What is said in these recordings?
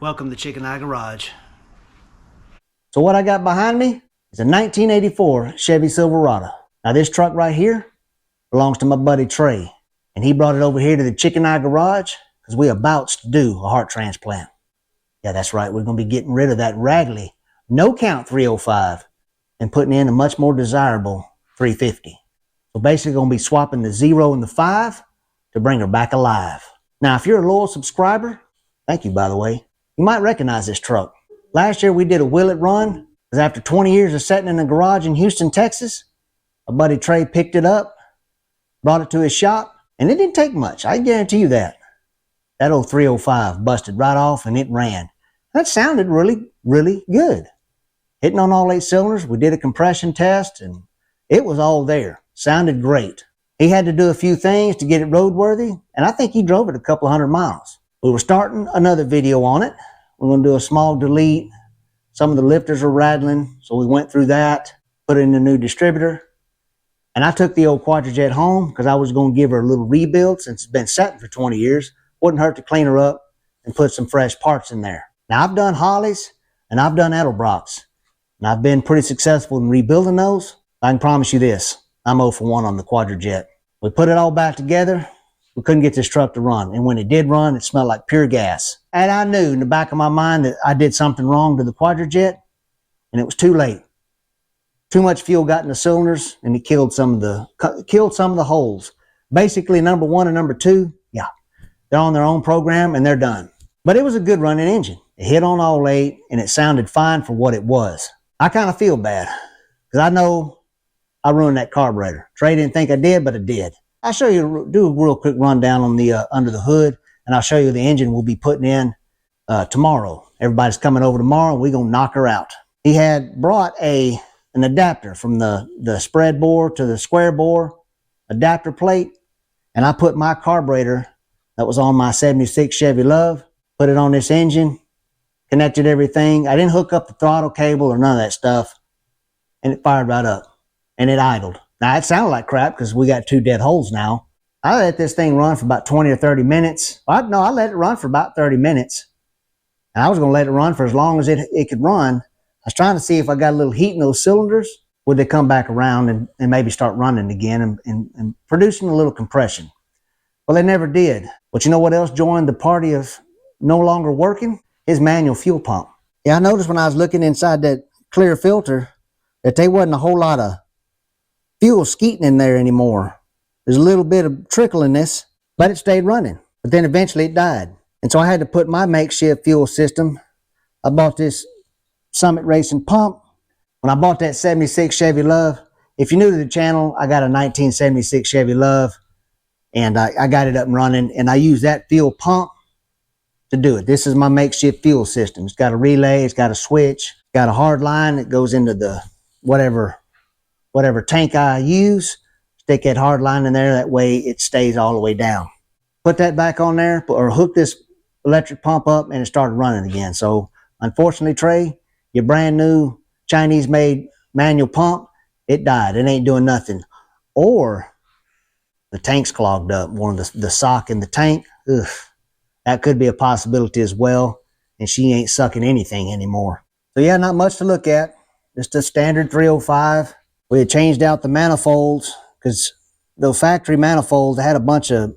Welcome to Chicken Eye Garage. So what I got behind me is a 1984 Chevy Silverado. Now this truck right here belongs to my buddy Trey, and he brought it over here to the Chicken Eye Garage because we're about to do a heart transplant. Yeah, that's right. We're going to be getting rid of that raggedy, no count 305 and putting in a much more desirable 350. So basically going to be swapping the 0 and the 5 to bring her back alive. Now, if you're a loyal subscriber, thank you, by the way, you might recognize this truck. Last year we did a Will It Run, because after 20 years of sitting in a garage in Houston, Texas, my buddy Trey picked it up, brought it to his shop, and it didn't take much. I guarantee you that. That old 305 busted right off and it ran. That sounded really, really good. Hitting on all 8 cylinders, we did a compression test, and it was all there. Sounded great. He had to do a few things to get it roadworthy, and I think he drove it a couple 100 miles. We were starting another video on it. We're going to do a small delete. Some of the lifters are rattling, so we went through that, put in a new distributor. And I took the old Quadrajet home because I was going to give her a little rebuild since it's been sitting for 20 years. Wouldn't hurt to clean her up and put some fresh parts in there. Now, I've done Hollies and I've done Edelbrocks, and I've been pretty successful in rebuilding those. I can promise you this, I'm 0 for 1 on the Quadrajet. We put it all back together. We couldn't get this truck to run. And when it did run, it smelled like pure gas. And I knew in the back of my mind that I did something wrong to the Quadrajet, and it was too late. Too much fuel got in the cylinders, and it killed some of the holes. Basically, number 1 and number 2, yeah, they're on their own program and they're done. But it was a good running engine. It hit on all 8, and it sounded fine for what it was. I kind of feel bad because I know I ruined that carburetor. Trey didn't think I did, but I did. I'll show you, do a real quick rundown on the under the hood, and I'll show you the engine we'll be putting in tomorrow. Everybody's coming over tomorrow, and we're going to knock her out. He had brought an adapter from the spread bore to the square bore adapter plate, and I put my carburetor that was on my 76 Chevy Love, put it on this engine, connected everything. I didn't hook up the throttle cable or none of that stuff, and it fired right up, and it idled. Now, it sounded like crap because we got 2 dead holes now. I let this thing run for about 20 or 30 minutes. I let it run for about 30 minutes. And I was going to let it run for as long as it could run. I was trying to see if I got a little heat in those cylinders, would they come back around and maybe start running again and producing a little compression. Well, they never did. But you know what else joined the party of no longer working? His manual fuel pump. Yeah, I noticed when I was looking inside that clear filter that there wasn't a whole lot of fuel skeeting in there anymore. There's a little bit of trickle in this, but it stayed running. But then eventually it died. And so I had to put my makeshift fuel system. I bought this Summit Racing pump. When I bought that 76 Chevy Love, if you're new to the channel, I got a 1976 Chevy Love, and I got it up and running, and I use that fuel pump to do it. This is my makeshift fuel system. It's got a relay, it's got a switch, it's got a hard line that goes into the whatever tank I use. Stick that hard line in there, that way it stays all the way down. Put that back on there, or hook this electric pump up, and it started running again. So unfortunately, Trey, your brand new Chinese made manual pump, it died. It ain't doing nothing. Or the tank's clogged up, one of the sock in the tank. Ugh, that could be a possibility as well, and she ain't sucking anything anymore. So yeah, not much to look at. Just a standard 305. We had changed out the manifolds because the factory manifolds had a bunch of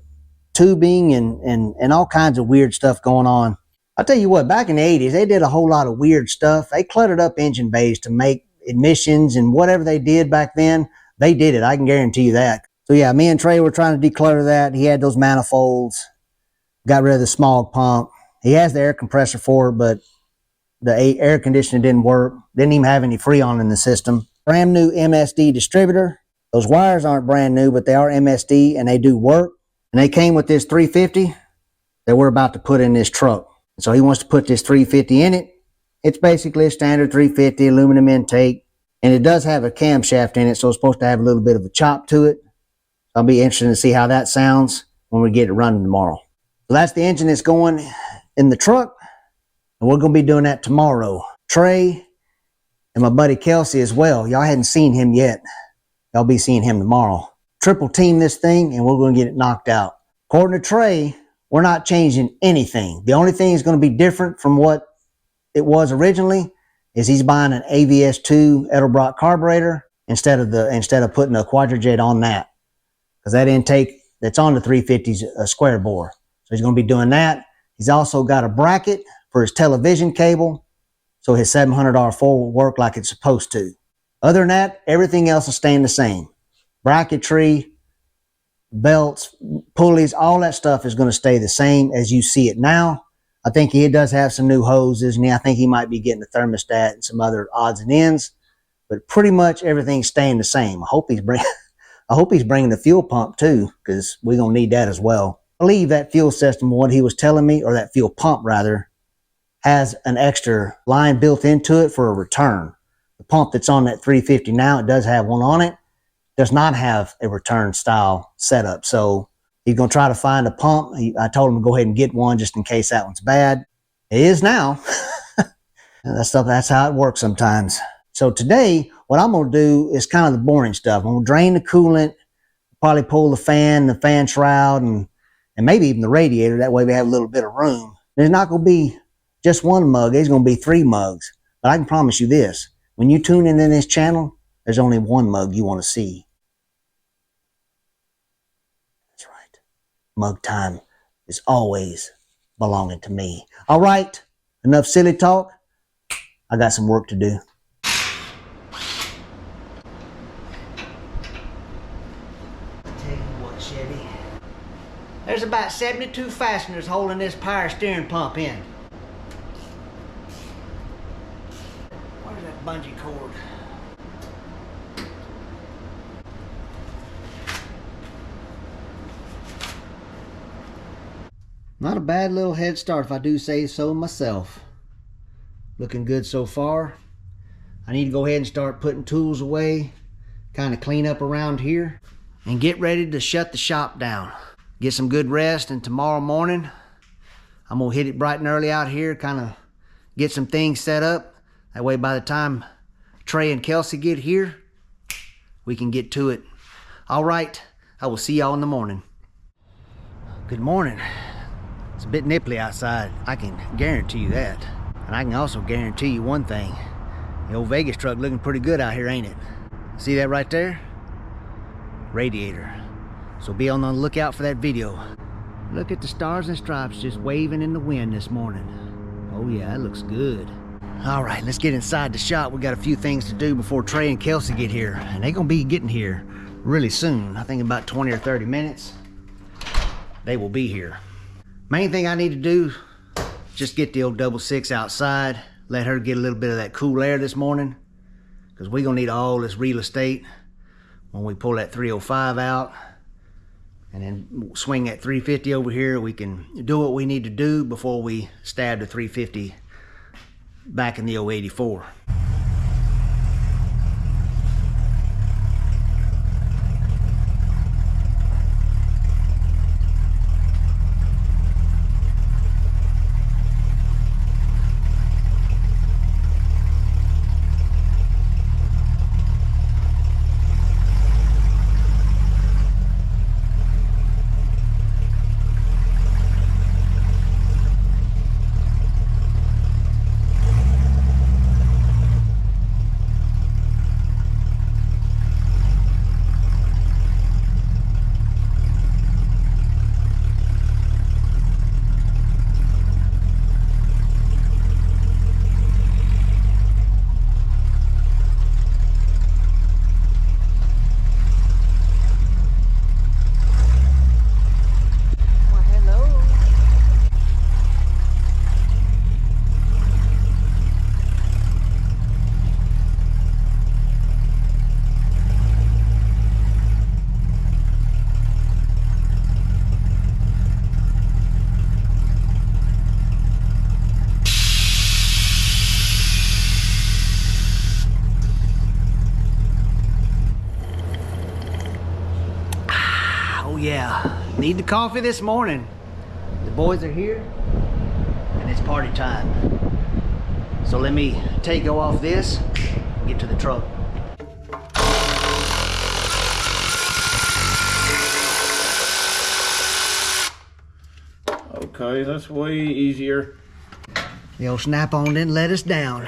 tubing and all kinds of weird stuff going on. I'll tell you what, back in the 80s, they did a whole lot of weird stuff. They cluttered up engine bays to make emissions, and whatever they did back then, they did it. I can guarantee you that. So yeah, me and Trey were trying to declutter that. He had those manifolds, got rid of the smog pump. He has the air compressor for it, but the air conditioning didn't work. Didn't even have any Freon in the system. Brand new MSD distributor. Those wires aren't brand new, but they are MSD and they do work. And they came with this 350 that we're about to put in this truck. So he wants to put this 350 in it. It's basically a standard 350 aluminum intake, and it does have a camshaft in it, so it's supposed to have a little bit of a chop to it. I'll be interested to see how that sounds when we get it running tomorrow. So that's the engine that's going in the truck, and we're going to be doing that tomorrow. Trey and my buddy Kelsey as well. Y'all hadn't seen him yet. Y'all be seeing him tomorrow. Triple team this thing, and we're going to get it knocked out. According to Trey, We're not changing anything. The only thing is going to be different from what it was originally is he's buying an AVS2 Edelbrock carburetor instead of putting a Quadrajet on that, because that intake that's on the 350 is a square bore. So he's going to be doing that. He's also got a bracket for his television cable, so his 700R4 will work like it's supposed to. Other than that, everything else is staying the same. Bracketry, belts, pulleys, all that stuff is going to stay the same as you see it now. I think he does have some new hoses, and I think he might be getting a thermostat and some other odds and ends, but pretty much everything's staying the same. I hope he's bringing the fuel pump too, because we're going to need that as well. I believe that fuel system, what he was telling me, or that fuel pump rather, has an extra line built into it for a return. The pump that's on that 350 now, it does have one on it, does not have a return style setup. So he's going to try to find a pump. I told him to go ahead and get one just in case that one's bad. It is now. That's how it works sometimes. So today, what I'm going to do is kind of the boring stuff. I'm going to drain the coolant, probably pull the fan shroud, and maybe even the radiator. That way we have a little bit of room. There's not going to be just one mug. There's going to be 3 mugs. But I can promise you this. When you tune in this channel, there's only one mug you want to see. That's right. Mug time is always belonging to me. All right. Enough silly talk. I got some work to do. Tell you what, Chevy. There's about 72 fasteners holding this power steering pump in. Where's that bungee cord? Not a bad little head start, if I do say so myself. Looking good so far. I need to go ahead and start putting tools away, kind of clean up around here, and get ready to shut the shop down. Get some good rest, and tomorrow morning, I'm gonna hit it bright and early out here, kind of get some things set up. That way by the time Trey and Kelsey get here, we can get to it. All right, I will see y'all in the morning. Good morning. It's a bit nipply outside, I can guarantee you that. And I can also guarantee you one thing. The old Vegas truck looking pretty good out here, ain't it? See that right there? Radiator. So be on the lookout for that video. Look at the stars and stripes just waving in the wind this morning. Oh yeah, it looks good. All right, let's get inside the shop. We got a few things to do before Trey and Kelsey get here. And they're gonna be getting here really soon. I think about 20 or 30 minutes. They will be here. Main thing I need to do, just get the old 66 outside, let her get a little bit of that cool air this morning, because we're gonna need all this real estate when we pull that 305 out, and then swing that 350 over here. We can do what we need to do before we stab the 350 back in the 084. Yeah, need the coffee this morning. The boys are here and it's party time. So let me take go off this and get to the truck. Okay, that's way easier. The old snap-on didn't let us down.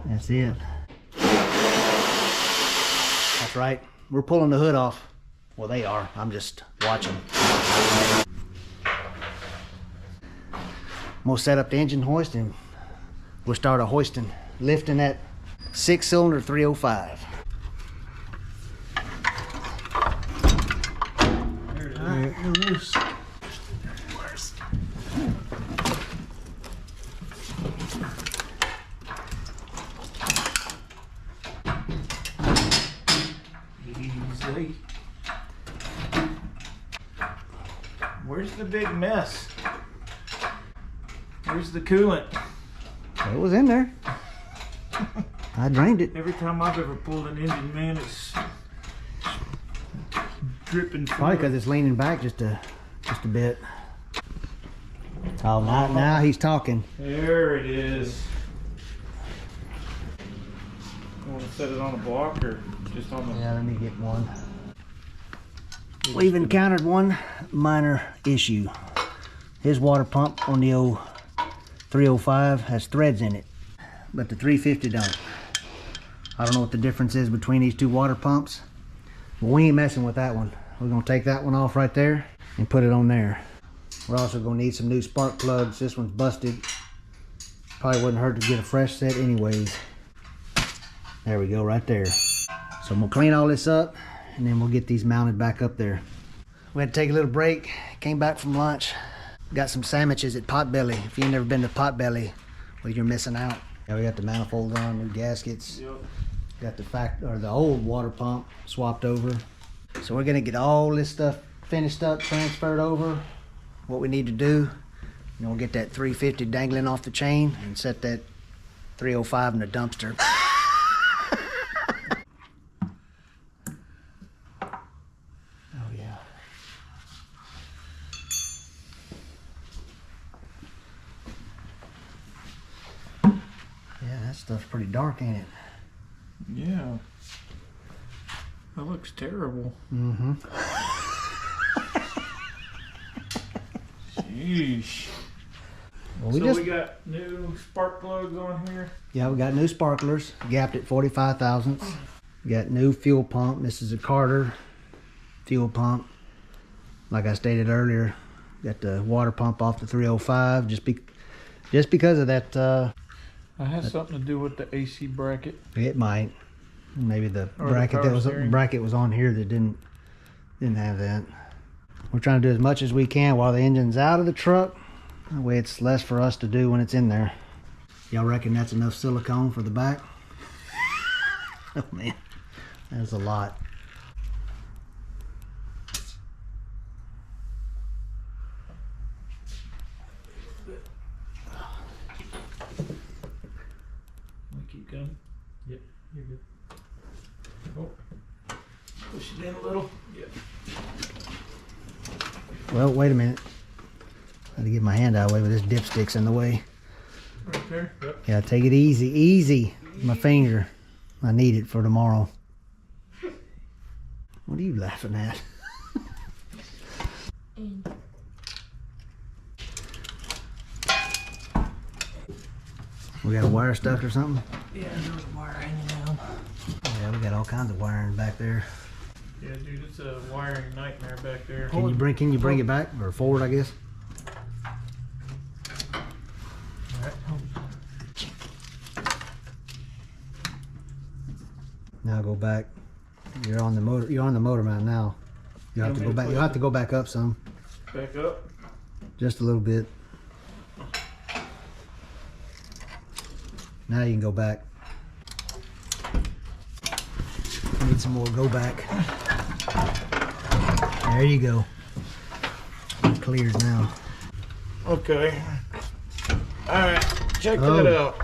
That's it. That's right. We're pulling the hood off. Well, they are. I'm just watching. I'm gonna set up the engine hoist and we'll start a hoisting, lifting that 6-cylinder 305. There it is. Easy. Where's the big mess? Where's the coolant? It was in there. I drained it. Every time I've ever pulled an engine, man, it's dripping. Probably because it's leaning back just a bit. Oh, now he's talking. There it is. You want to set it on a block or just on the... Yeah, let me get one. We've encountered one minor issue. His water pump on the old 305 has threads in it, but the 350 don't. I don't know what the difference is between these two water pumps, but we ain't messing with that one. We're gonna take that one off right there and put it on there. We're also gonna need some new spark plugs. This one's busted. Probably wouldn't hurt to get a fresh set anyways. There we go, right there. So I'm gonna clean all this up and then we'll get these mounted back up there. We had to take a little break, came back from lunch. Got some sandwiches at Potbelly. If you've never been to Potbelly, well, you're missing out. Yeah, we got the manifolds on, new gaskets. Yep. Got the old water pump swapped over. So we're gonna get all this stuff finished up, transferred over. What we need to do, we'll get that 350 dangling off the chain and set that 305 in the dumpster. That stuff's pretty dark, ain't it? Yeah. That looks terrible. Mm-hmm. Sheesh. Well, we got new spark plugs on here. Yeah, we got new sparklers, gapped at 45 thousandths. We got new fuel pump. This is a Carter fuel pump. Like I stated earlier, got the water pump off the 305 just because of that. It has something to do with the AC bracket. It might. Maybe the Or bracket the bracket was on here that didn't have that. We're trying to do as much as we can while the engine's out of the truck. That way it's less for us to do when it's in there. Y'all reckon that's enough silicone for the back? Oh man, that's a lot. Keep going. Yep, you're good. Oh, push it in a little. Yep. Well, wait a minute. I had to get my hand out of the way with this dipstick's in the way. Right there? Yep. Yeah, take it easy, easy. My finger. I need it for tomorrow. What are you laughing at? We got a wire stuck or something? Yeah, there's wire hanging down. Yeah, we got all kinds of wiring back there. Yeah, dude, it's a wiring nightmare back there. Can you bring it back or forward, I guess? Alright, Now go back. You're on the motor mount now. You have to go back. You'll have to go back up some. back up. Just a little bit. Now you can go back. Need some more go back. There you go. Cleared now. Okay. Alright, check that out.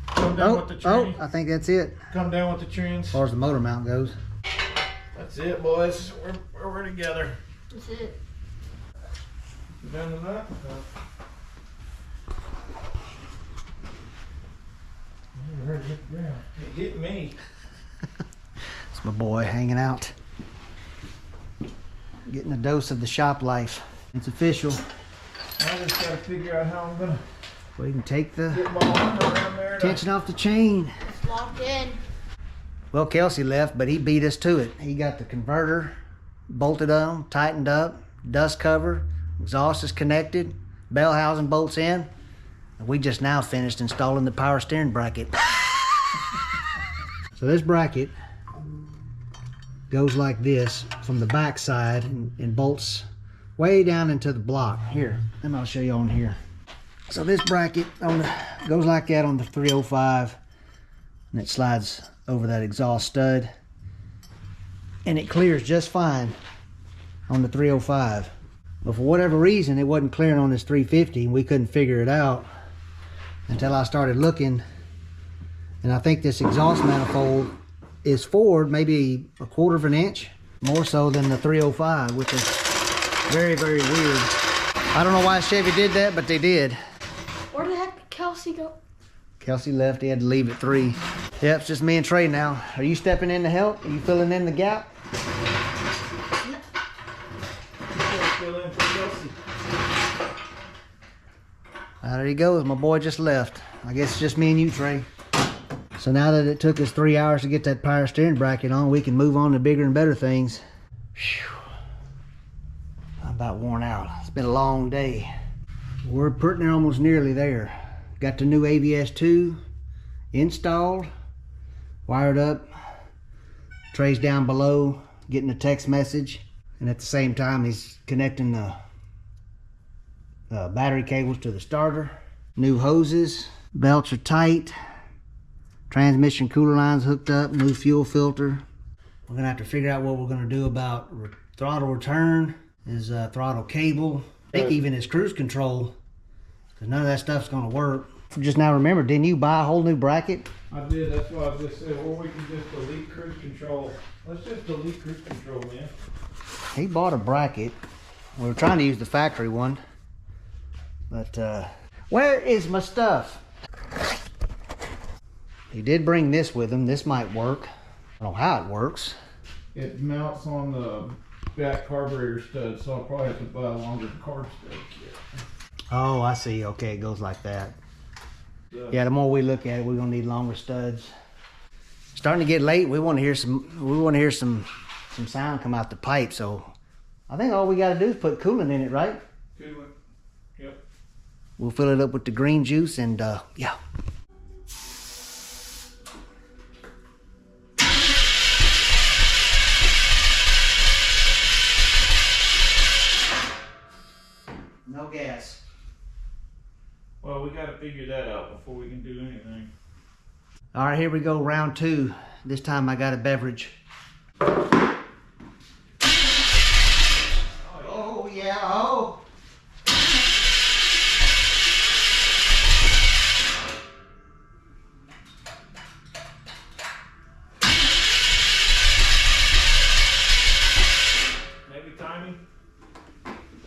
Come down with the train. I think that's it. Come down with the trains. As far as the motor mount goes. That's it, boys. We're together. That's it. You done with that? heard it hit the ground. It hit me. It's my boy hanging out. Getting a dose of the shop life. It's official. I just gotta figure out how I'm gonna We can take the get my arm around there. tension off the chain. It's locked in. Well, Kelsey left, but he beat us to it. He got the converter bolted on, tightened up, dust cover, exhaust is connected, bell housing bolts in. And we just now finished installing the power steering bracket. So this bracket goes like this from the back side and bolts way down into the block. Here, and I'll show you on here. So this bracket goes like that on the 305, and it slides over that exhaust stud, and it clears just fine on the 305. But for whatever reason, it wasn't clearing on this 350, and we couldn't figure it out until I started looking. And I think this exhaust manifold is forward maybe 1/4 of an inch more so than the 305, which is very, very weird. I don't know why Chevy did that, but they did. Where the heck did Kelsey go? Kelsey left. He had to leave at 3. Yep, it's just me and Trey now. Are you stepping in to help? Are you filling in the gap? Fill in for Kelsey. There he goes. My boy just left. I guess it's just me and you, Trey. So now that it took us 3 hours to get that power steering bracket on, we can move on to bigger and better things. Whew. I'm about worn out. It's been a long day. We're pretty almost nearly there. Got the new ABS2 installed, wired up. Trey's down below getting a text message, and at the same time he's connecting the battery cables to the starter. New hoses, belts are tight, transmission cooler lines hooked up, new fuel filter. We're gonna have to figure out what we're gonna do about throttle return, his throttle cable, I think even his cruise control, because none of that stuff's gonna work. Just now remember, didn't you buy a whole new bracket? I did, that's why I just said, well, we can just delete cruise control. Let's just delete cruise control, man. He bought a bracket. We were trying to use the factory one, but where is my stuff? He did bring this with him. This might work. I don't know how it works. It mounts on the back carburetor stud, so I'll probably have to buy a longer carb stud kit. Oh, I see. Okay, it goes like that. Yeah, the more we look at it, we're gonna need longer studs. Starting to get late. We want to hear some sound come out the pipe. So I think all we got to do is put coolant in it, right? Coolant. Yep. We'll fill it up with the green juice and yeah. No gas. Well, we got to figure that out before we can do anything. All right, here we go, round 2. This time I got a beverage. Oh yeah, oh. Maybe timing?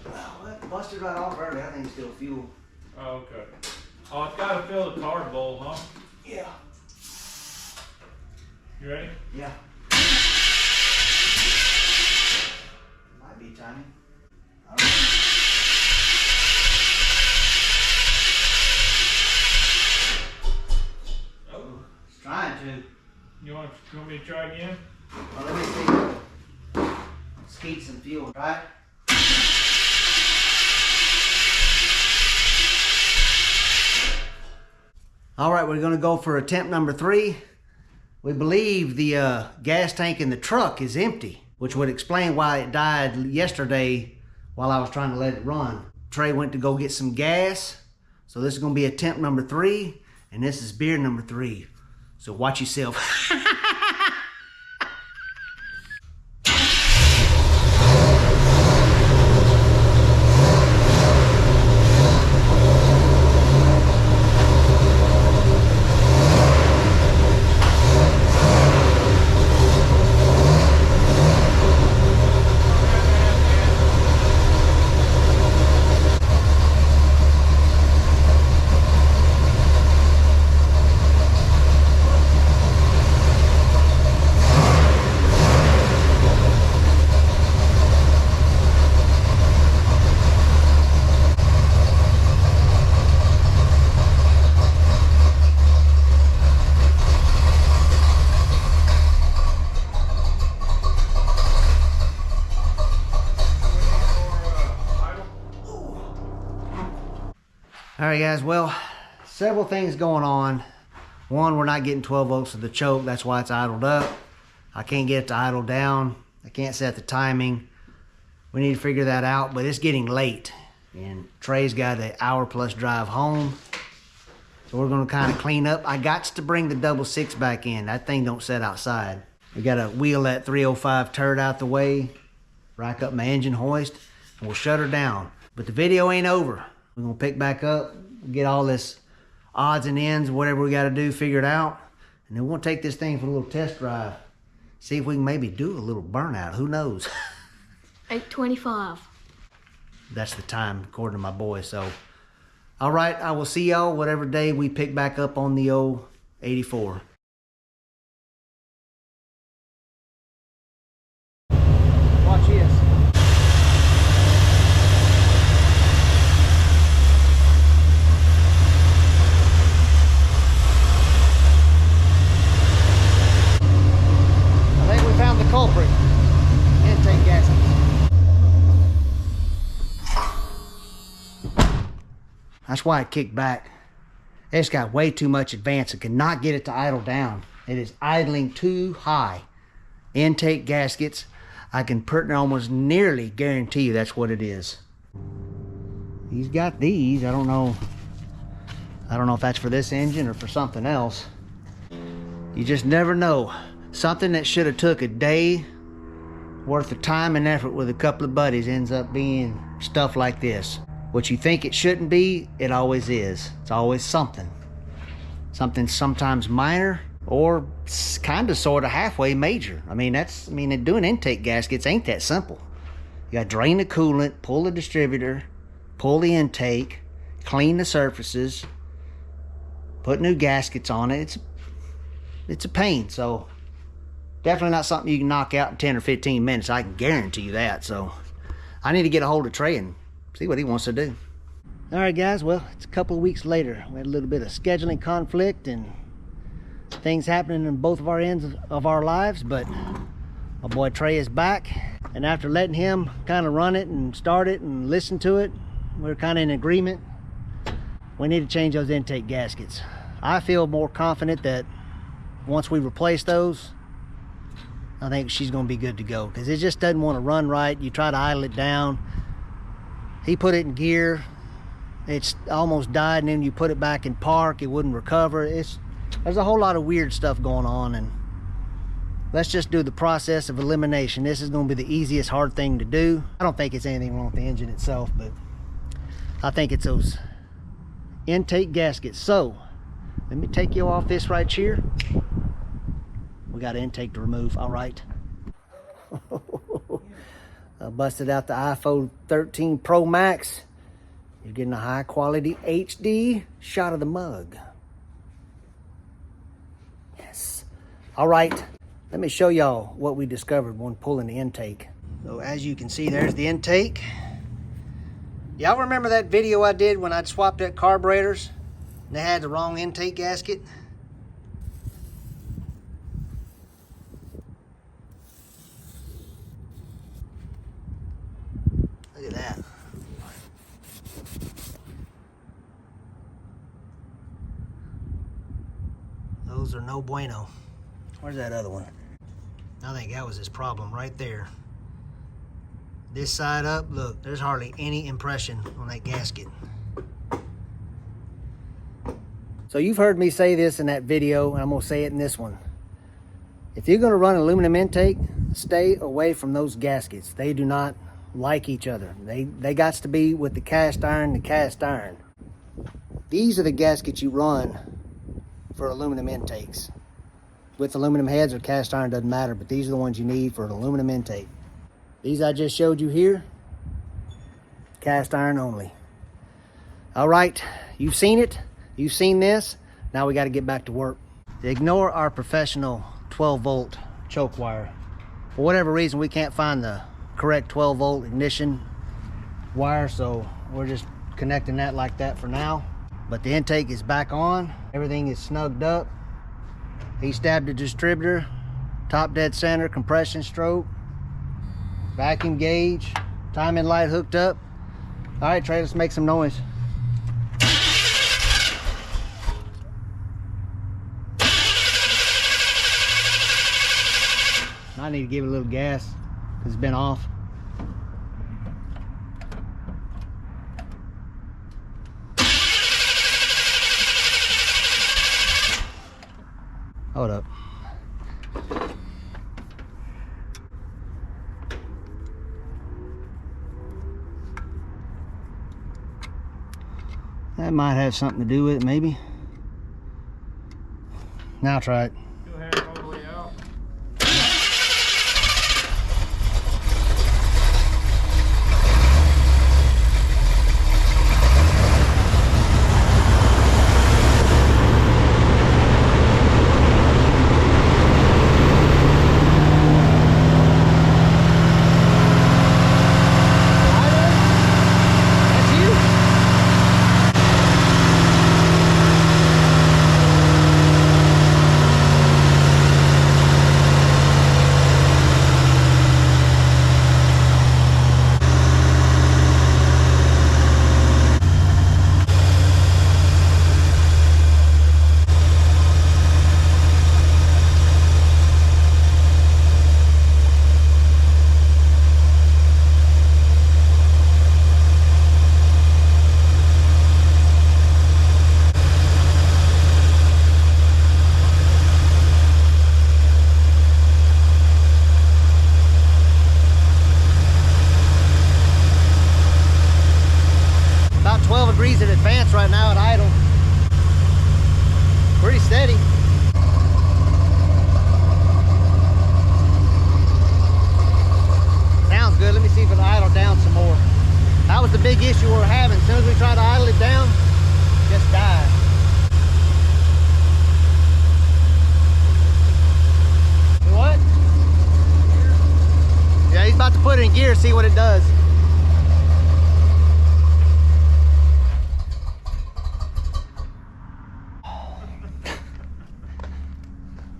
Well, it busted right off early. I think it's still fuel. Oh, okay. Oh, it's got to fill the carb bowl, huh? Yeah. You ready? Yeah. Might be timing. All right. Oh. It's trying to. You want me to try again? Well, let me see. Let's heat some fuel, right? All right, we're gonna go for attempt number 3. We believe the gas tank in the truck is empty, which would explain why it died yesterday while I was trying to let it run. Trey went to go get some gas. So this is gonna be attempt number 3, and this is beer number 3. So watch yourself. All right, guys, well, several things going on. One, we're not getting 12 volts of the choke. That's why it's idled up. I can't get it to idle down. I can't set the timing. We need to figure that out, but it's getting late. And Trey's got an hour-plus drive home. So we're gonna kind of clean up. I got to bring the 6.6 back in. That thing don't set outside. We gotta wheel that 305 turd out the way, rack up my engine hoist, and we'll shut her down. But the video ain't over. We're gonna pick back up, get all this odds and ends, whatever we gotta do, figure it out. And then we'll take this thing for a little test drive. See if we can maybe do a little burnout, who knows? 8:25. That's the time, according to my boy, so. All right, I will see y'all whatever day we pick back up on the old 84. Watch this. I think we found the culprit. Intake gasket. That's why it kicked back. It's got way too much advance. It cannot get it to idle down. It is idling too high. Intake gaskets, I can almost nearly guarantee you that's what it is. He's got these. I don't know if that's for this engine or for something else. You just never know. Something that should have took a day worth of time and effort with a couple of buddies ends up being stuff like this. What you think it shouldn't be, it always is. It's always something. Something sometimes minor or kind of sort of halfway major. Doing intake gaskets ain't that simple. You gotta drain the coolant, pull the distributor, pull the intake, clean the surfaces, put new gaskets on it. It's a pain, so definitely not something you can knock out in 10 or 15 minutes. I can guarantee you that. So I need to get a hold of Trey and see what he wants to do. All right, guys, well, it's a couple of weeks later. We had a little bit of scheduling conflict and things happening in both of our ends of our lives, but my boy Trey is back. And after letting him kind of run it and start it and listen to it, we're kind of in agreement. We need to change those intake gaskets. I feel more confident that once we replace those, I think she's gonna be good to go, because it just doesn't want to run right. You try to idle it down. He put it in gear, it's almost died, and then you put it back in park, it wouldn't recover. There's a whole lot of weird stuff going on, and let's just do the process of elimination. This is going to be the easiest hard thing to do. I don't think it's anything wrong with the engine itself, but I think it's those intake gaskets. So let me take you off this right here. We got an intake to remove. All right. I busted out the iPhone 13 Pro Max. You're getting a high quality HD shot of the mug. Yes. All right, let me show y'all what we discovered when pulling the intake. So as you can see, there's the intake. Y'all remember that video I did when I swapped out carburetors and they had the wrong intake gasket? Look at that. Those are no bueno. Where's that other one? I think that was his problem right there. This side up, look, there's hardly any impression on that gasket. So you've heard me say this in that video, and I'm gonna say it in this one. If you're gonna run aluminum intake, stay away from those gaskets. They do not like each other. They got to be with the cast iron to cast iron. These are the gaskets you run for aluminum intakes. With aluminum heads or cast iron, doesn't matter, but these are the ones you need for an aluminum intake. These I just showed you here, cast iron only. All right, you've seen it, you've seen this, now we got to get back to work. Ignore our professional 12 volt choke wire. For whatever reason, we can't find the correct 12 volt ignition wire, so we're just connecting that like that for now. But the intake is back on, everything is snugged up. He stabbed the distributor, top dead center, compression stroke, vacuum gauge, timing light hooked up. All right, Trey, let's make some noise. I need to give it a little gas because it's been off. Hold up. That might have something to do with it, maybe. Now try it. You'll have it all the way out. About 12 degrees at advance right now at idle. Pretty steady. Sounds good. Let me see if it'll idle down some more. That was the big issue we were having. As soon as we tried to idle it down, it just died. What? Yeah, he's about to put it in gear, see what it does.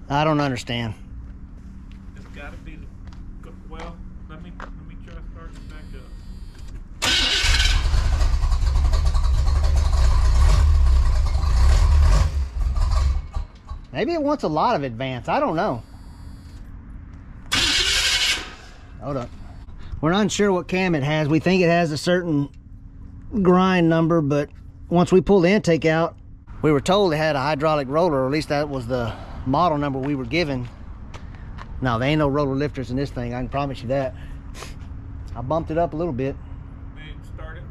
I don't understand. It's got to be the, well, let me try starting it back up. Maybe it wants a lot of advance. I don't know. Hold up. We're not sure what cam it has. We think it has a certain grind number, but once we pull the intake out, we were told it had a hydraulic roller, or at least that was the model number we were given. No, there ain't no roller lifters in this thing, I can promise you that. I bumped it up a little bit. Man, start it.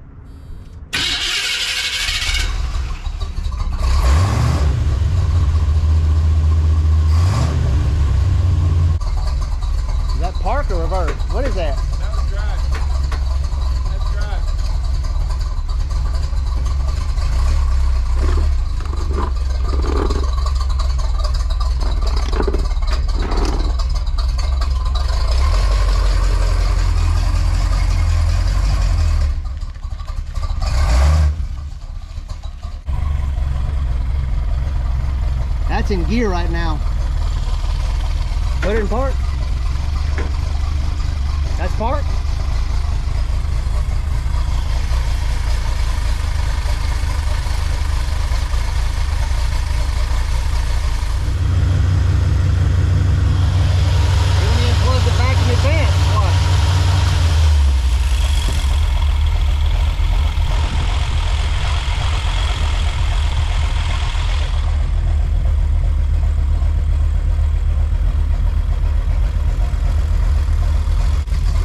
Is that park or reverse? What is that? That was drive. That's drive. That's in gear right now. Put it in park. That's park. You don't even plug the back in advance. Watch.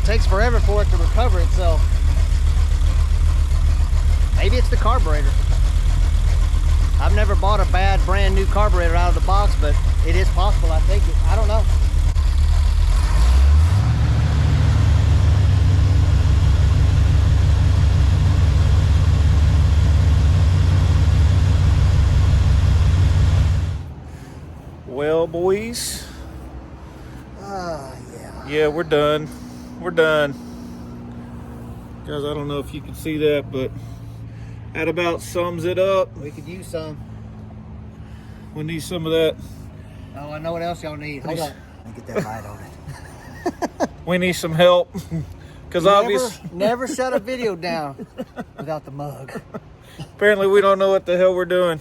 Takes forever for it to recover itself. Maybe it's the carburetor. I've never bought a bad brand new carburetor out of the box, but it is possible. I think it. I don't know. Well, boys. Yeah. Yeah, we're done. We're done. Guys, I don't know if you can see that, but that about sums it up. We could use some. We need some of that. Oh, I know what else y'all need. Hold on. Let me get that light on it. We need some help. Because obviously, Never shut a video down without the mug. apparently we don't know what the hell we're doing.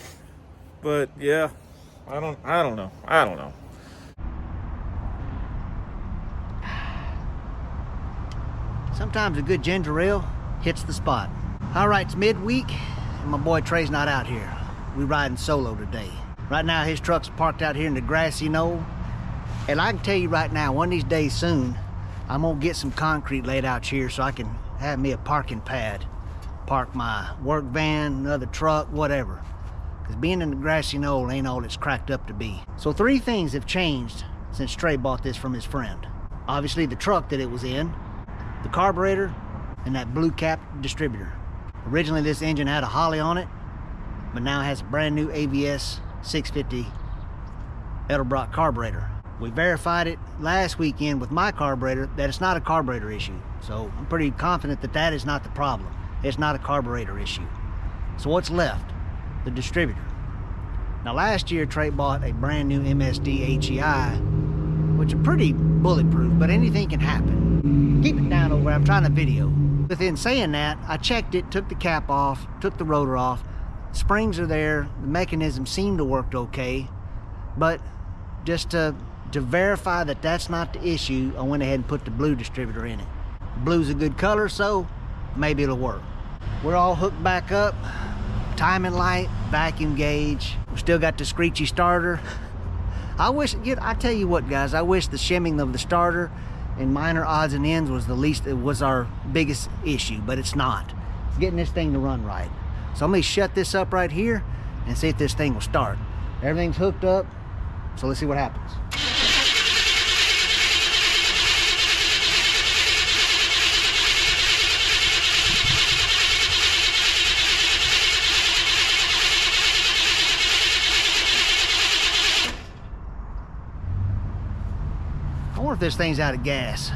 But yeah, I don't know. Sometimes a good ginger ale hits the spot. All right, it's midweek, and my boy Trey's not out here. We riding solo today. Right now, his truck's parked out here in the grassy knoll. And I can tell you right now, one of these days soon, I'm gonna get some concrete laid out here so I can have me a parking pad. Park my work van, another truck, whatever. Because being in the grassy knoll ain't all it's cracked up to be. So 3 things have changed since Trey bought this from his friend. Obviously the truck that it was in, the carburetor, and that blue cap distributor. Originally this engine had a Holly on it, but now it has a brand new ABS 650 Edelbrock carburetor. We verified it last weekend with my carburetor that it's not a carburetor issue. So I'm pretty confident that that is not the problem. It's not a carburetor issue. So what's left? The distributor. Now last year Trey bought a brand new MSD HEI, which are pretty bulletproof, but anything can happen. Keep it down over there, I'm trying to video. Within saying that, I checked it, took the cap off, took the rotor off. Springs are there, the mechanism seemed to work okay, but just to verify that that's not the issue, I went ahead and put the blue distributor in it. Blue's a good color, so maybe it'll work. We're all hooked back up. Timing light, vacuum gauge. We still got the screechy starter. I tell you what, guys, I wish the shimming of the starter and minor odds and ends was our biggest issue, but it's not. It's getting this thing to run right. So I'm gonna shut this up right here and see if this thing will start. Everything's hooked up, so let's see what happens. I wonder if this thing's out of gas.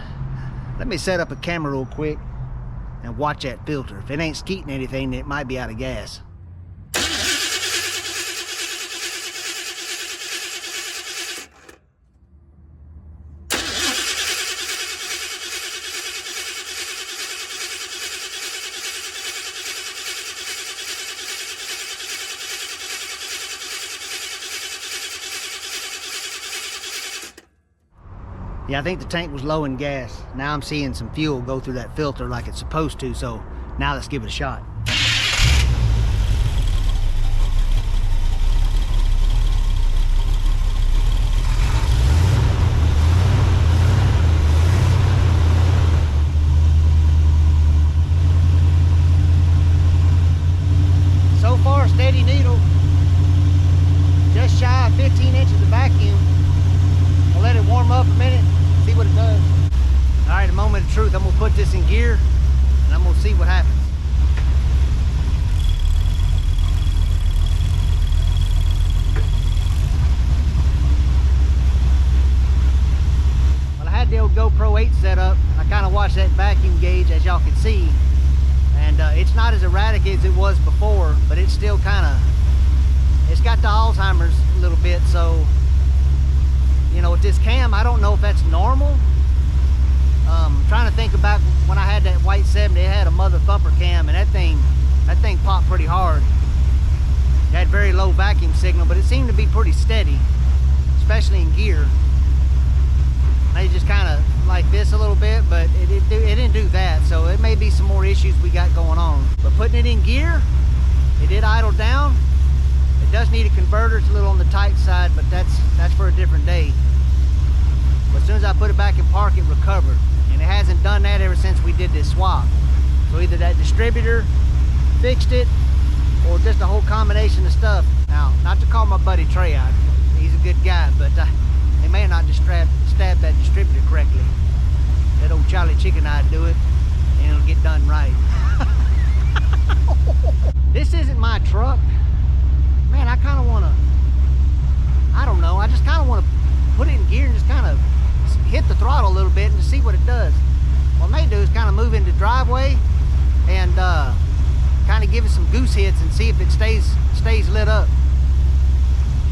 Let me set up a camera real quick and watch that filter. If it ain't skeeting anything, then it might be out of gas. Yeah, I think the tank was low in gas. Now I'm seeing some fuel go through that filter like it's supposed to, so now let's give it a shot. So far, steady needle. Just shy of 15 inches of vacuum. I'll let it warm up a minute. See what it does. All right, a moment of truth. I'm gonna put this in gear and I'm gonna see what happens. Well, I had the old GoPro 8 set up. I kind of watched that vacuum gauge, as y'all can see, and it's not as erratic as it was before, but it's still it's got the Alzheimer's a little bit, so you know, with this cam, I don't know if that's normal. I'm trying to think about when I had that white 70, it had a mother thumper cam, and that thing popped pretty hard. It had very low vacuum signal, but it seemed to be pretty steady, especially in gear. Maybe just kind of like this a little bit, but it didn't do that, so it may be some more issues we got going on. But putting it in gear, it did idle down. It does need a converter. It's a little on the tight side, but that's for a different day. But as soon as I put it back in park, it recovered. And it hasn't done that ever since we did this swap. So either that distributor fixed it, or just a whole combination of stuff. Now, not to call my buddy Trey out. He's a good guy, but they may not just stab that distributor correctly. That old Charlie Chicken I'd do it, and it'll get done right. This isn't my truck. Man, I kind of want to, I don't know, I just kind of want to put it in gear and just kind of hit the throttle a little bit and just see what it does. What I may do is kind of move into driveway and kind of give it some goose hits and see if it stays lit up.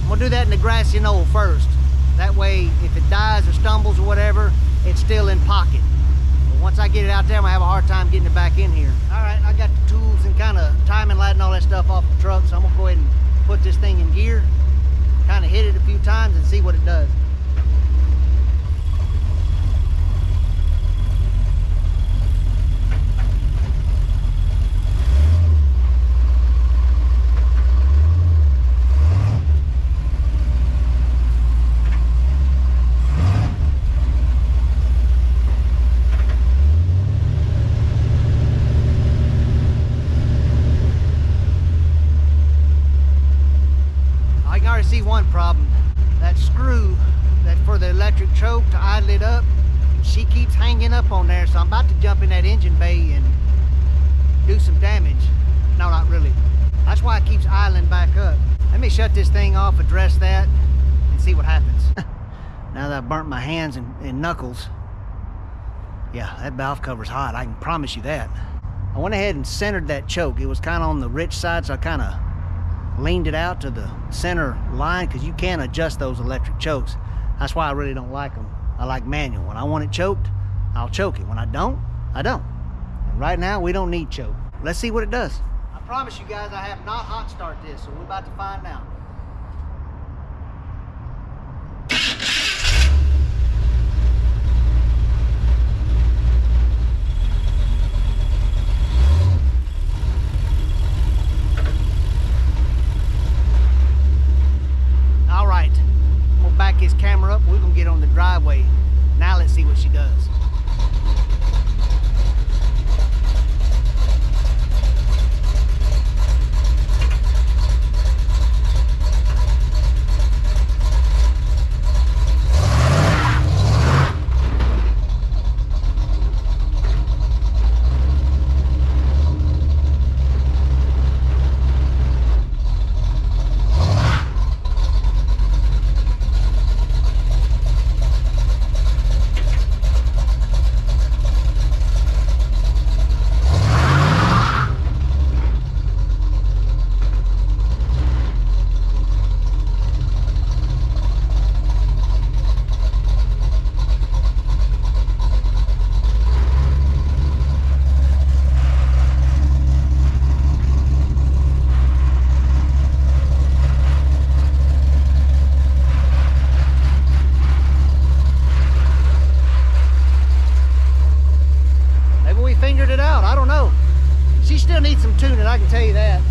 I'm going to do that in the grassy knoll first. That way, if it dies or stumbles or whatever, it's still in pocket. But once I get it out there, I'm going to have a hard time getting it back in here. All right, I got the tools and kind of timing light and all that stuff off the truck, so I'm going to go ahead and put this thing in gear, kind of hit it a few times and see what it does. problem. That screw that for the electric choke to idle it up, she keeps hanging up on there, so I'm about to jump in that engine bay and do some damage. No, not really. That's why it keeps idling back up. Let me shut this thing off, address that, and see what happens. Now that I've burnt my hands and knuckles, yeah, that valve cover's hot, I can promise you that. I went ahead and centered that choke. It was kind of on the rich side, so I kind of leaned it out to the center line, because you can adjust those electric chokes. That's why I really don't like them. I like manual. When I want it choked, I'll choke it. When I don't, I don't. And right now, we don't need choke. Let's see what it does. I promise you guys I have not hot start this, so we're about to find out. All right, I'm gonna back his camera up. We're gonna get on the driveway. Now let's see what she does. Figured it out. I don't know. She still needs some tuning, I can tell you that.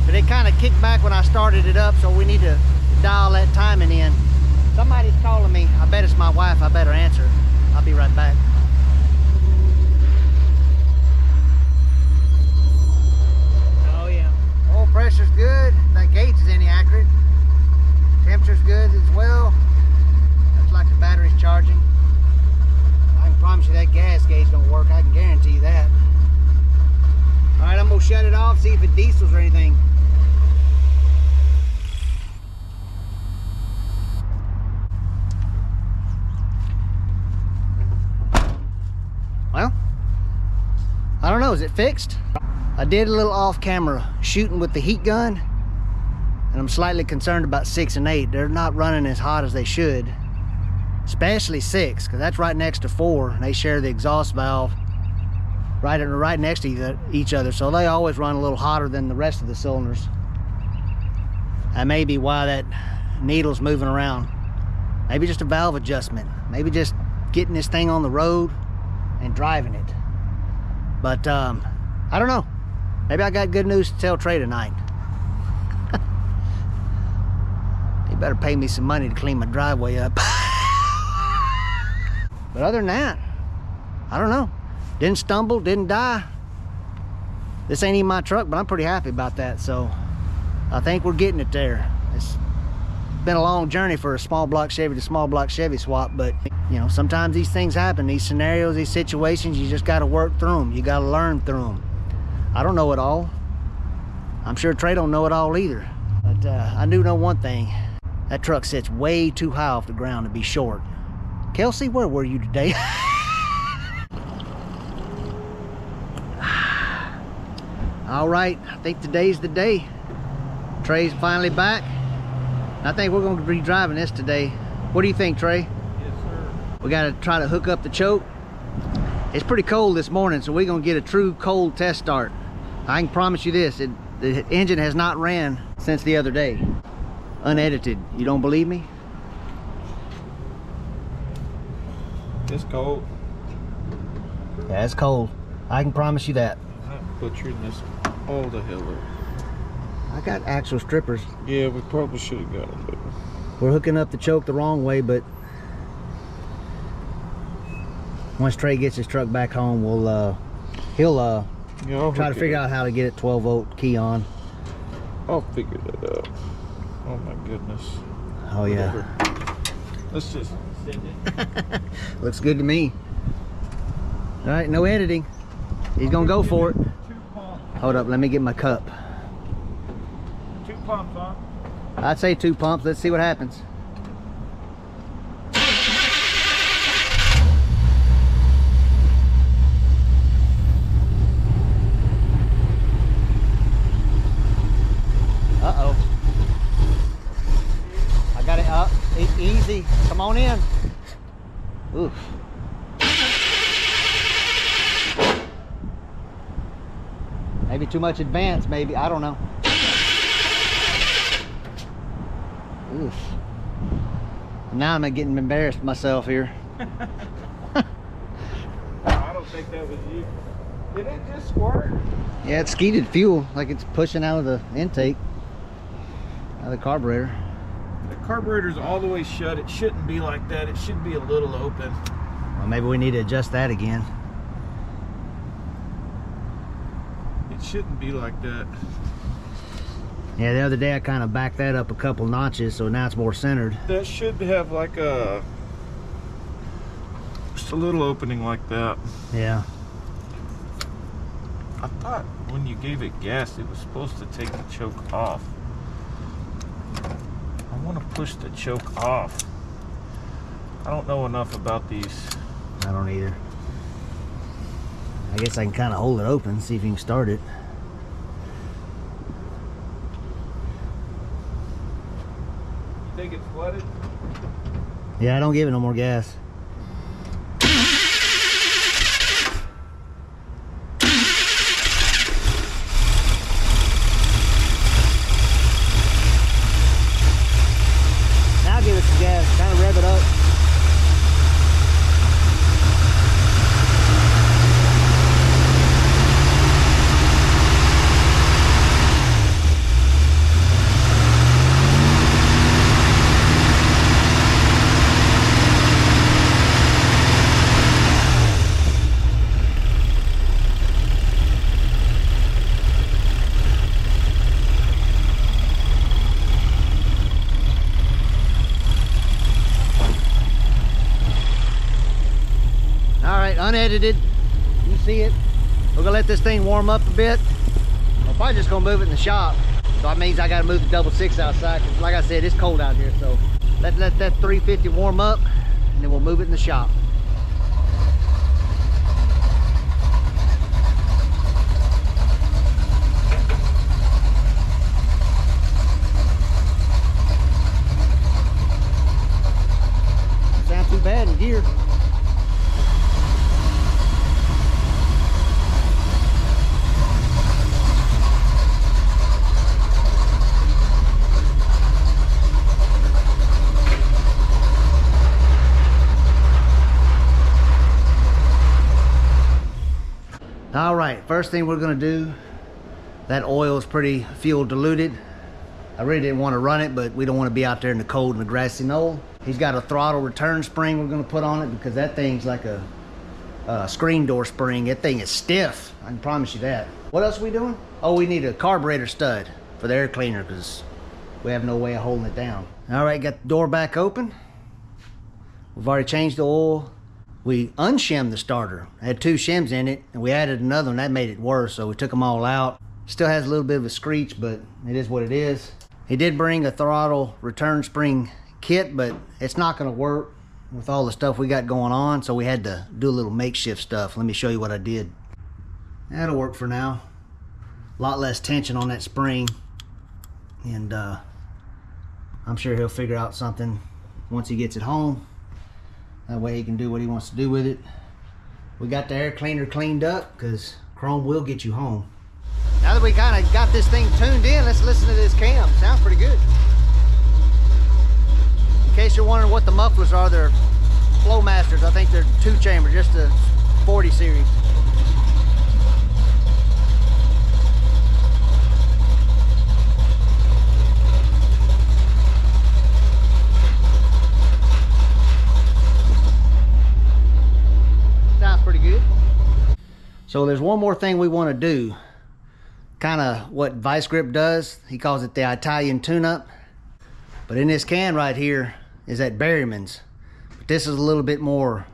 But it kind of kicked back when I started it up, so we need to dial that timing in. Somebody's calling me. I bet it's my wife. I better answer. I'll be right back. Oh yeah. Oil pressure's good. That gauge is inaccurate. Temperature's good as well. Looks like the battery's charging. I can promise you that gas gauge don't work. I can guarantee you that. All right, I'm gonna shut it off, see if it diesels or anything. Well, I don't know, is it fixed? I did a little off-camera shooting with the heat gun, and I'm slightly concerned about 6 and 8. They're not running as hot as they should. Especially 6, because that's right next to 4, and they share the exhaust valve right next to each other, so they always run a little hotter than the rest of the cylinders. That may be why that needle's moving around. Maybe just a valve adjustment. Maybe just getting this thing on the road and driving it. But I don't know. Maybe I got good news to tell Trey tonight. He better pay me some money to clean my driveway up. But other than that, I don't know. Didn't stumble, didn't die. This ain't even my truck, but I'm pretty happy about that. So I think we're getting it there. It's been a long journey for a small block Chevy to small block Chevy swap, but you know, sometimes these things happen, these scenarios, these situations, you just gotta work through them. You gotta learn through them. I don't know it all. I'm sure Trey don't know it all either. But I do know one thing. That truck sits way too high off the ground to be short. Kelsey, where were you today? All right, I think today's the day. Trey's finally back. I think we're gonna be driving this today. What do you think, Trey? Yes, sir. We gotta try to hook up the choke. It's pretty cold this morning, so we're gonna get a true cold test start. I can promise you this, the engine has not ran since the other day. Unedited. You don't believe me? It's cold. Yeah, it's cold. I can promise you that. I'm butchering this all the hell up. I got actual strippers. Yeah, we probably should have got them, but We're hooking up the choke the wrong way, but once Trey gets his truck back home, he'll yeah, try to figure out how to get it 12 volt key on. I'll figure that out. Oh my goodness. Oh yeah. Let's just send it. Looks good to me. All right, no editing. He's gonna go for it. 2 pumps. Hold up, let me get my cup. 2 pumps, huh? I'd say 2 pumps. Let's see what happens. Uh-oh. I got it up. Easy. Come on in. Oof. Maybe too much advance, maybe. I don't know. Oof. Now I'm getting embarrassed myself here. I don't think that was you. Did it just squirt? Yeah, it's skeeted fuel, like it's pushing out of the intake, out of the carburetor. The carburetor's all the way shut. It shouldn't be like that. It should be a little open. Well, maybe we need to adjust that again. It shouldn't be like that. Yeah, the other day I kind of backed that up a couple notches, so now it's more centered. That should have like a just a little opening like that. Yeah. I thought when you gave it gas, it was supposed to take the choke off. I want to push the choke off. I don't know enough about these. I don't either. I guess I can kind of hold it open, see if you can start it. You think it's flooded? Yeah, I don't give it no more gas. Now give it some gas, kind of rev it up. Unedited, you see it. We're gonna let this thing warm up a bit. I'm probably just gonna move it in the shop, so that means I gotta move the 6.6 outside, because like I said, it's cold out here. So let that 350 warm up, and then we'll move it in the shop. Sound too bad in gear. All right, first thing we're gonna do, that oil is pretty fuel diluted. I really didn't want to run it, but we don't want to be out there in the cold and the grassy knoll. He's got a throttle return spring we're gonna put on it, because that thing's like a screen door spring. That thing is stiff, I can promise you that. What else are we doing? Oh, we need a carburetor stud for the air cleaner, because we have no way of holding it down. All right, got the door back open. We've already changed the oil. We unshimmed the starter. It had 2 shims in it, and we added another one. That made it worse, so we took them all out. Still has a little bit of a screech, but it is what it is. He did bring a throttle return spring kit, but it's not gonna work with all the stuff we got going on, so we had to do a little makeshift stuff. Let me show you what I did. That'll work for now. A lot less tension on that spring, and I'm sure he'll figure out something once he gets it home. That way he can do what he wants to do with it. We got the air cleaner cleaned up, because chrome will get you home. Now that we kind of got this thing tuned in, let's listen to this cam. Sounds pretty good. In case you're wondering what the mufflers are, they're Flowmasters. I think they're 2-chamber, just a 40 series. Sounds pretty good. So there's one more thing we want to do. Kind of what Vice Grip does. He calls it the Italian tune-up. But in this can right here is that Berryman's. But this is a little bit more,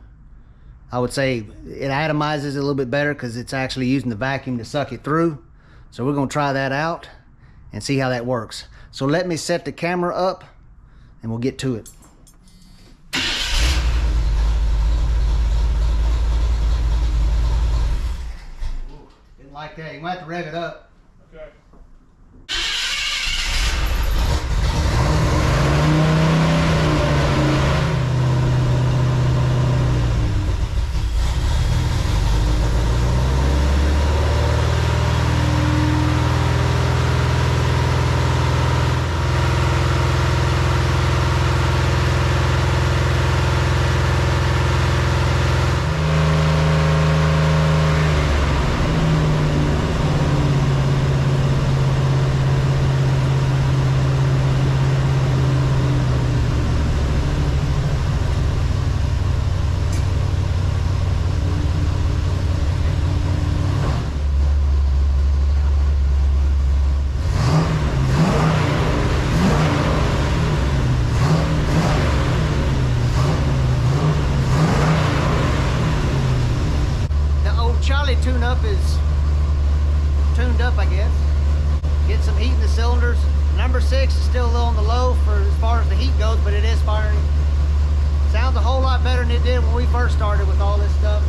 I would say, it atomizes it a little bit better because it's actually using the vacuum to suck it through. So we're gonna try that out and see how that works. So let me set the camera up and we'll get to it. Ooh, didn't like that. You might have to rev it up. Okay. Tune-up is tuned up, I guess. Get some heat in the cylinders. Number 6 is still a little on the low for as far as the heat goes, but it is firing. Sounds a whole lot better than it did when we first started with all this stuff.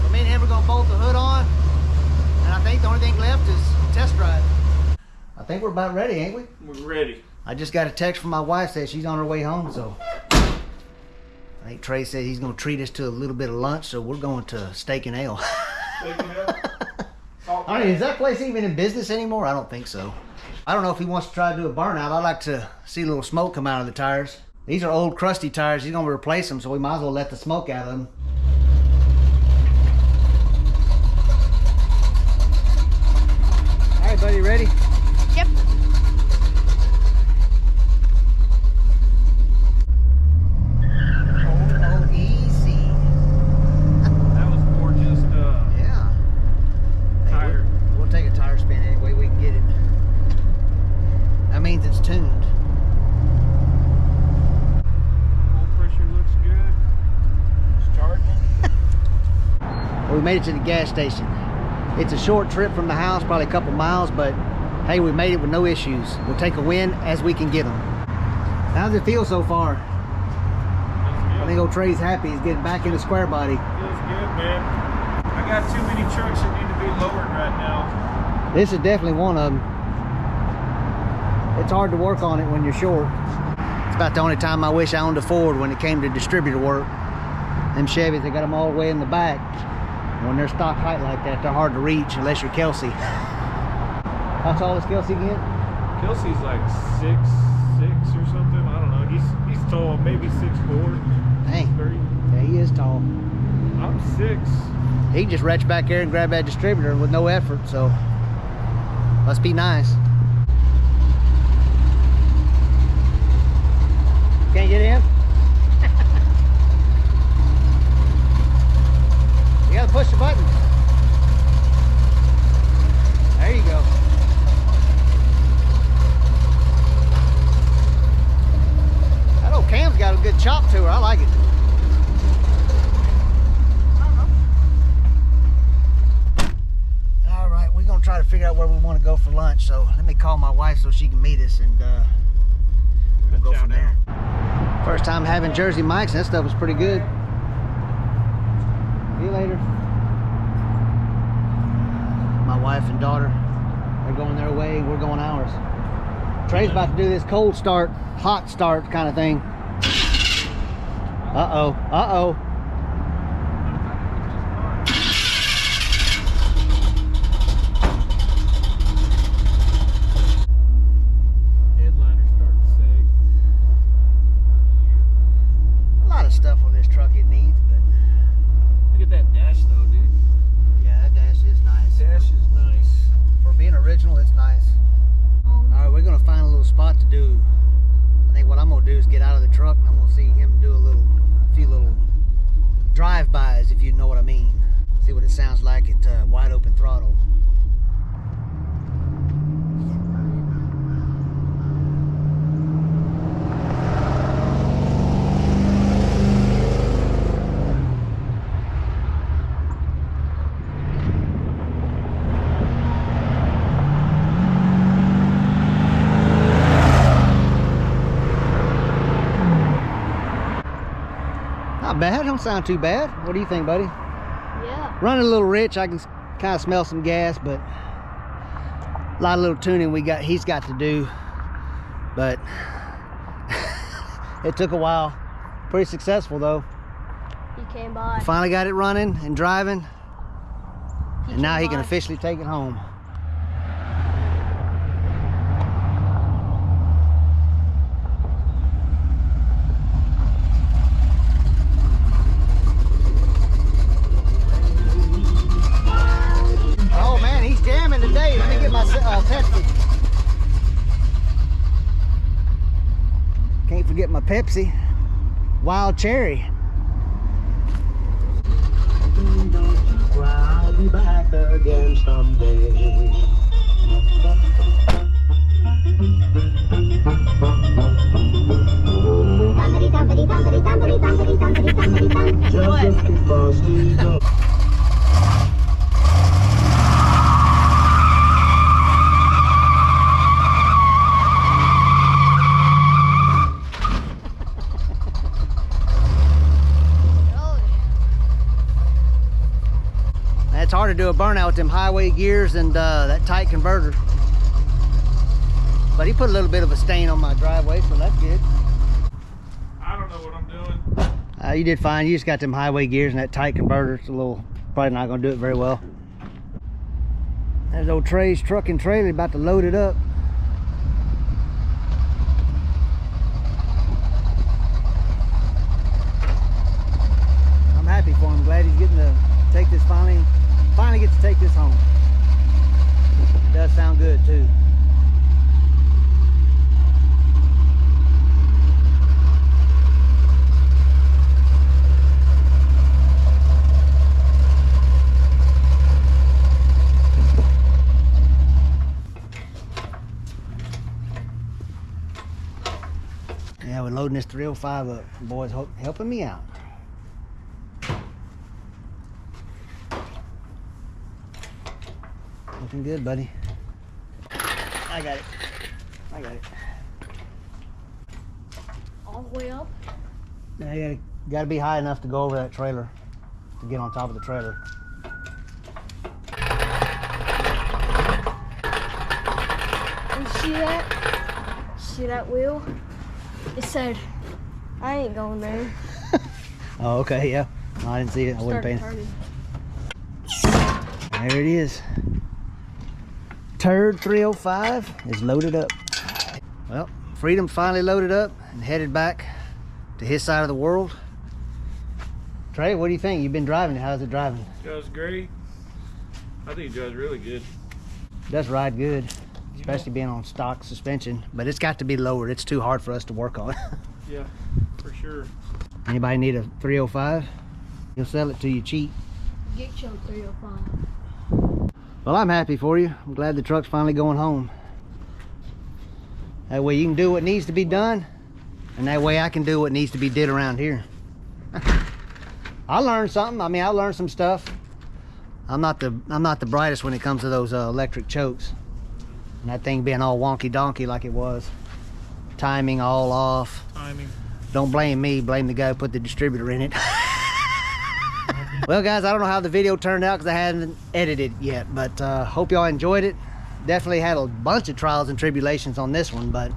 So me and him are gonna bolt the hood on, and I think the only thing left is test drive. I think we're about ready, ain't we? We're ready. I just got a text from my wife saying she's on her way home, so I think Trey said he's gonna treat us to a little bit of lunch, so we're going to Steak and Ale. Steak and Ale? I mean, is that place even in business anymore? I don't think so. I don't know if he wants to try to do a burnout. I like to see a little smoke come out of the tires. These are old crusty tires. He's gonna replace them, so we might as well let the smoke out of them. All right, buddy, ready? Yep. Tuned. Oil pressure looks good. It's charging. Well, we made it to the gas station. It's a short trip from the house, probably a couple miles, but hey, we made it with no issues. We'll take a win as we can get them. How's it feel so far? I think old Trey's happy. He's getting back in the square body. Feels good, man. I got too many trucks that need to be lowered right now. This is definitely one of them. It's hard to work on it when you're short. It's about the only time I wish I owned a Ford when it came to distributor work. Them Chevys, they got them all the way in the back. When they're stock height like that, they're hard to reach unless you're Kelsey. How tall is Kelsey again? Kelsey's like 6'6" or something. I don't know. He's tall, maybe 6'4". Dang. Yeah, he is tall. I'm 6. He can just reach back there and grab that distributor with no effort, so must be nice. Can't get in? You gotta push the button. There you go. That old cam's got a good chop to her. I like it. All right, we're gonna try to figure out where we want to go for lunch. So let me call my wife so she can meet us, and we'll go from there. First time having Jersey Mike's, and that stuff was pretty good. See you later. My wife and daughter, they're going their way, we're going ours. Trey's about to do this cold start, hot start kind of thing. Uh-oh, uh-oh. Headliner's starting to sag. A lot of stuff on this truck it needs, but Look at that dash though, dude. yeah, that dash is nice. Dash is nice. For being original, it's nice. All right, we're gonna find a little spot to do. I think what I'm gonna do is get out of the truck and I'm gonna see him do a few little drive-bys, if you know what I mean. See what it sounds like at wide open throttle. sound too bad. What do you think, buddy? Yeah. Running a little rich. I can kind of smell some gas, but a lot of little tuning he's got to do. But it took a while. Pretty successful though. He came by. Finally got it running and driving. And now he can by. officially take it home. Oh man, he's jamming today. Let me get my Pepsi. Can't forget my Pepsi. Wild cherry. I'll be back again someday. Just looking for Steve. It's hard to do a burnout with them highway gears and that tight converter. But he put a little bit of a stain on my driveway, so that's good. I don't know what I'm doing. You did fine. You just got them highway gears and that tight converter. It's probably not going to do it very well. There's old Trey's truck and trailer about to load it up. I'm happy for him. Glad he's getting to take this finally gets to take this home. It does sound good too. Yeah, we're loading this 305 up. The boys helping me out. Looking good, buddy. I got it. All the way up. Yeah, you gotta be high enough to go over that trailer, to get on top of the trailer. And see that? See that wheel? It said, I ain't going there. Oh, okay, yeah. No, I didn't see it. I wasn't paying. Started turning. There it is. Turd 305 is loaded up. Well, Freedom's finally loaded up and headed back to his side of the world. Trey, what do you think? You've been driving it. How's it driving? It drives great. I think it drives really good. It does ride good, especially being on stock suspension, but it's got to be lowered. It's too hard for us to work on. Yeah, for sure. Anybody need a 305? He'll sell it to you cheap. Get you 305. Well, I'm happy for you. I'm glad the truck's finally going home. That way you can do what needs to be done, and that way I can do what needs to be did around here. I learned something. I mean, I learned some stuff. I'm not the brightest when it comes to those electric chokes. And that thing being all wonky donkey like it was. Timing all off. Timing. Don't blame me, blame the guy who put the distributor in it. Well guys, I don't know how the video turned out because I hadn't edited it yet, but hope y'all enjoyed it. Definitely had a bunch of trials and tribulations on this one, but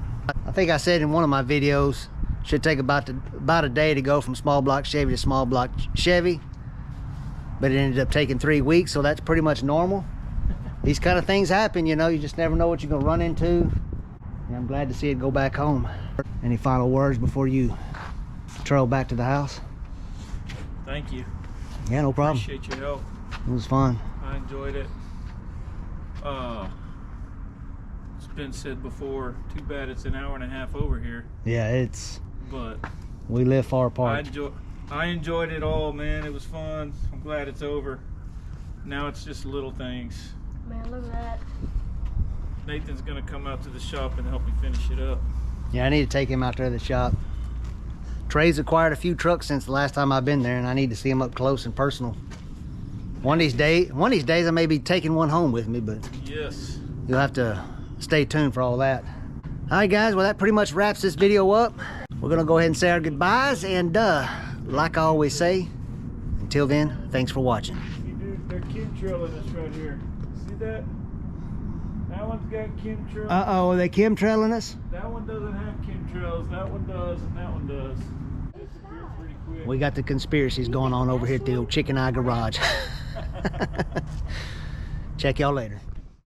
I think I said in one of my videos, should take about a day to go from small block Chevy to small block Chevy, but it ended up taking 3 weeks, so that's pretty much normal. These kind of things happen, you know, you just never know what you're gonna run into. And I'm glad to see it go back home. Any final words before you trail back to the house? Thank you. Yeah, no problem. Appreciate your help. It was fun. I enjoyed it. It's been said before, too bad it's an hour and a half over here, Yeah, but we live far apart. I enjoyed it all, man. It was fun. I'm glad it's over. Now it's just little things. Man, look at that. Nathan's gonna come out to the shop and help me finish it up. Yeah, I need to take him out there to the shop. Trey's acquired a few trucks since the last time I've been there, and I need to see him up close and personal. One of these days I may be taking one home with me, but Yes. you'll have to stay tuned for all that. All right, guys, well, that pretty much wraps this video up. We're gonna go ahead and say our goodbyes, and like I always say, until then, thanks for watching. See, dude, they're chemtrailing us right here. See that? That one's got chemtrails. Uh-oh, are they chemtrailing us? That one doesn't have chemtrails. That one does, and that one does. Disappear pretty quick. We got the conspiracies going on over here at the old Chicken Eye Garage. Check y'all later.